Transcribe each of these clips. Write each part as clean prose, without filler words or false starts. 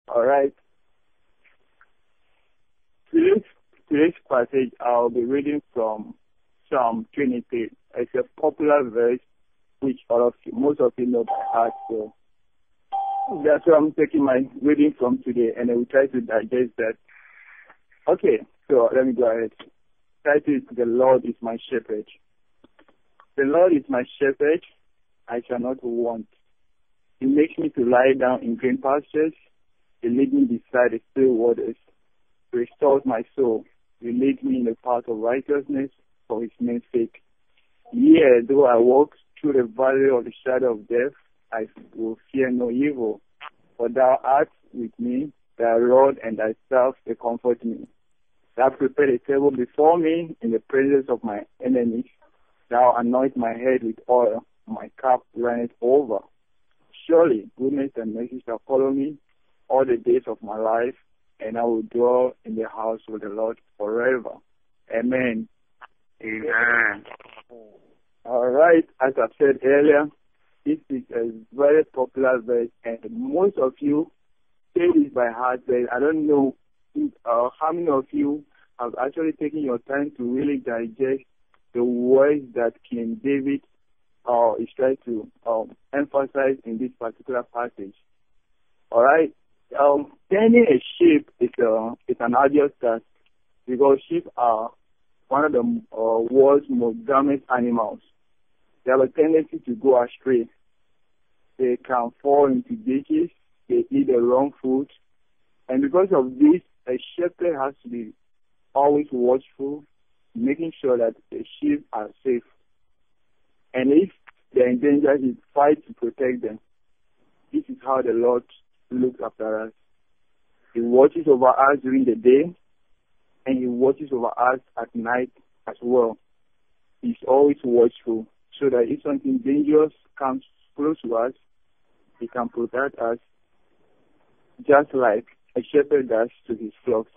All right. Today's passage, I'll be reading from Psalm 23. It's a popular verse which most of you know by heart. So that's why I'm taking my reading from today, and I will try to digest that. Okay, so let me go ahead. Title is The Lord is my shepherd. The Lord is my shepherd, I shall not want. He makes me to lie down in green pastures. He leads me beside the still waters. He restores my soul. He leads me in the path of righteousness for his name's sake. Yea, though I walk through the valley of the shadow of death, I will fear no evil. For thou art with me, thy rod and thy staff, they comfort me. Thou prepare a table before me in the presence of my enemies. Thou anoint my head with oil, my cup runneth over. Surely goodness and mercy shall follow me all the days of my life, and I will dwell in the house of the Lord forever. Amen. Amen. All right, as I said earlier, this is a very popular verse, and most of you say this by heart. But I don't know how many of you have actually taken your time to really digest the words that King David is trying to emphasize in this particular passage. All right, tending a sheep is an arduous task because sheep are one of the world's most damaged animals. They have a tendency to go astray. They can fall into ditches. They eat the wrong food. And because of this, a shepherd has to be always watchful, making sure that the sheep are safe. And if they're in danger, he fights to protect them. This is how the Lord looks after us. He watches over us during the day, and he watches over us at night as well. He's always watchful, so that if something dangerous comes close to us, he can protect us, just like a shepherd does to his flocks.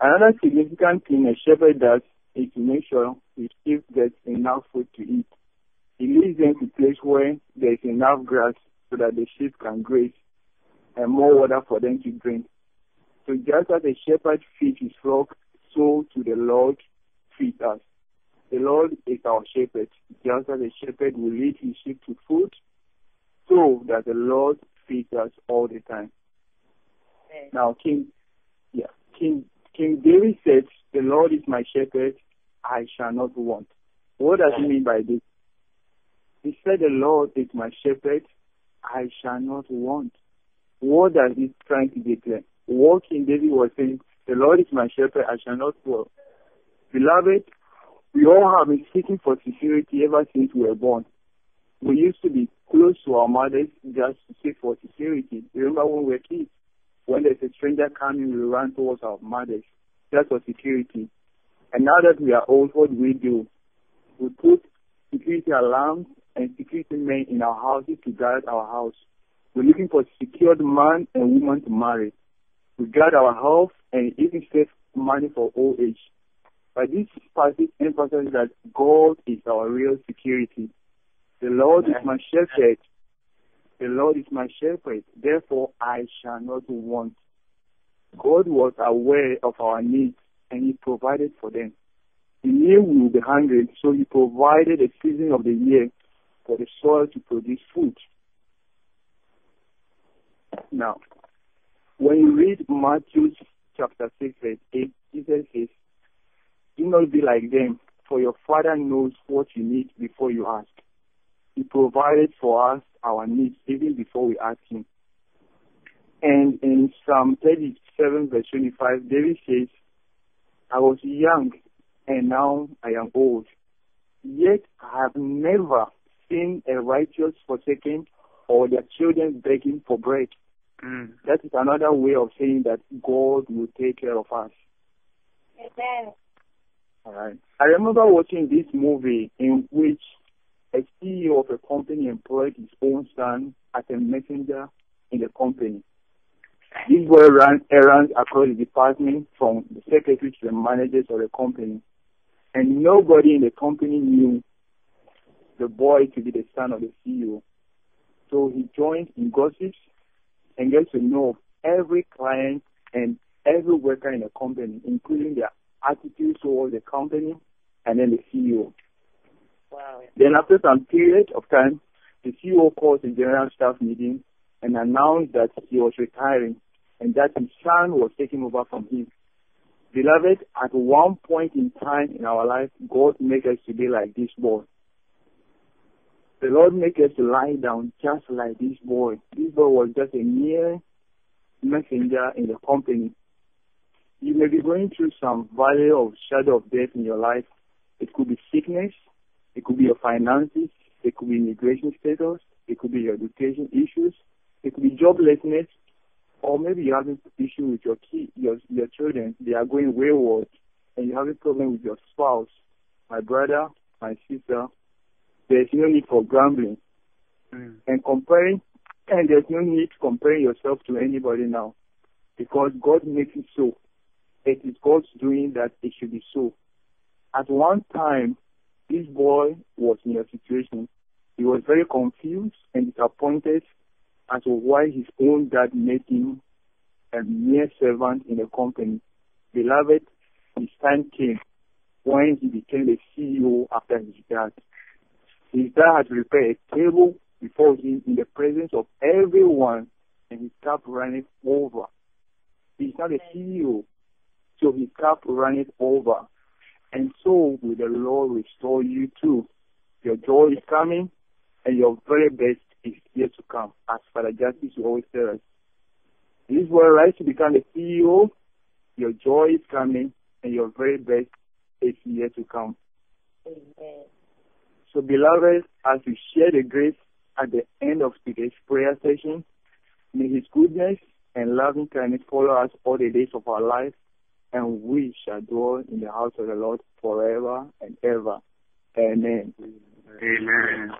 Another significant thing a shepherd does is to make sure his sheep gets enough food to eat. He leads them to a place where there is enough grass so that the sheep can graze and more water for them to drink. So just as a shepherd feeds his flock, so to the Lord feeds us. The Lord is our shepherd. Just as a shepherd will lead his sheep to food, so that the Lord feeds us all the time. Okay. Now, King David said, "The Lord is my shepherd, I shall not want." What does he mean by this? He said, "The Lord is my shepherd, I shall not want." What does he trying to declare? What King David was saying, "The Lord is my shepherd, I shall not want." Beloved, we all have been seeking for security ever since we were born. We used to be close to our mothers just to seek for security. Remember when we were kids? When there's a stranger coming, we run towards our mothers just for security. And now that we are old, what do? We put security alarms and security men in our houses to guard our house. We're looking for secured man and woman to marry. We guard our health and even save money for old age. But this passage emphasizes that God is our real security. The Lord is my shepherd. The Lord is my shepherd. Therefore, I shall not want. God was aware of our needs, and he provided for them. He knew we would be hungry, so he provided a season of the year for the soil to produce food. Now, when you read Matthew chapter 6, verse 8, Jesus says, "Do not be like them, for your Father knows what you need before you ask." He provided for us our needs even before we ask him. And in Psalm 37, verse 25, David says, "I was young, and now I am old. Yet I have never seen a righteous forsaken or their children begging for bread." That is another way of saying that God will take care of us. Amen. All right. I remember watching this movie in which a CEO of a company employed his own son as a messenger in the company. This boy ran errands across the department from the secretary to the managers of the company. And nobody in the company knew the boy to be the son of the CEO. So he joined in gossips and get to know every client and every worker in the company, including their attitude towards the company and then the CEO. Wow. Then after some period of time, the CEO calls a general staff meeting and announced that he was retiring and that his son was taking over from him. Beloved, at one point in time in our life, God made us to be like this boy. The Lord made us to lie down just like this boy. This boy was just a mere messenger in the company. You may be going through some valley of shadow of death in your life. It could be sickness. It could be your finances. It could be immigration status. It could be your education issues. It could be joblessness. Or maybe you're having issue with your children. They are going wayward. And you have a problem with your spouse. My brother, my sister, there's no need for grumbling. And there's no need comparing yourself to anybody now. Because God makes it so. It is God's doing that it should be so. At one time, this boy was in a situation. He was very confused and disappointed as to why his own dad made him a mere servant in the company. Beloved, his time came when he became the CEO after his dad. His dad had prepared a table before him in the presence of everyone, and his cup ran it over. He's not a CEO, so his cup ran it over. And so will the Lord restore you too. Your joy is coming, and your very best is yet to come, as Father Justice will always tell us. This boy rise to become the CEO. Your joy is coming, and your very best is yet to come. Amen. So, beloved, as we share the grace at the end of today's prayer session, may His goodness and loving kindness follow us all the days of our life, and we shall dwell in the house of the Lord forever and ever. Amen. Amen.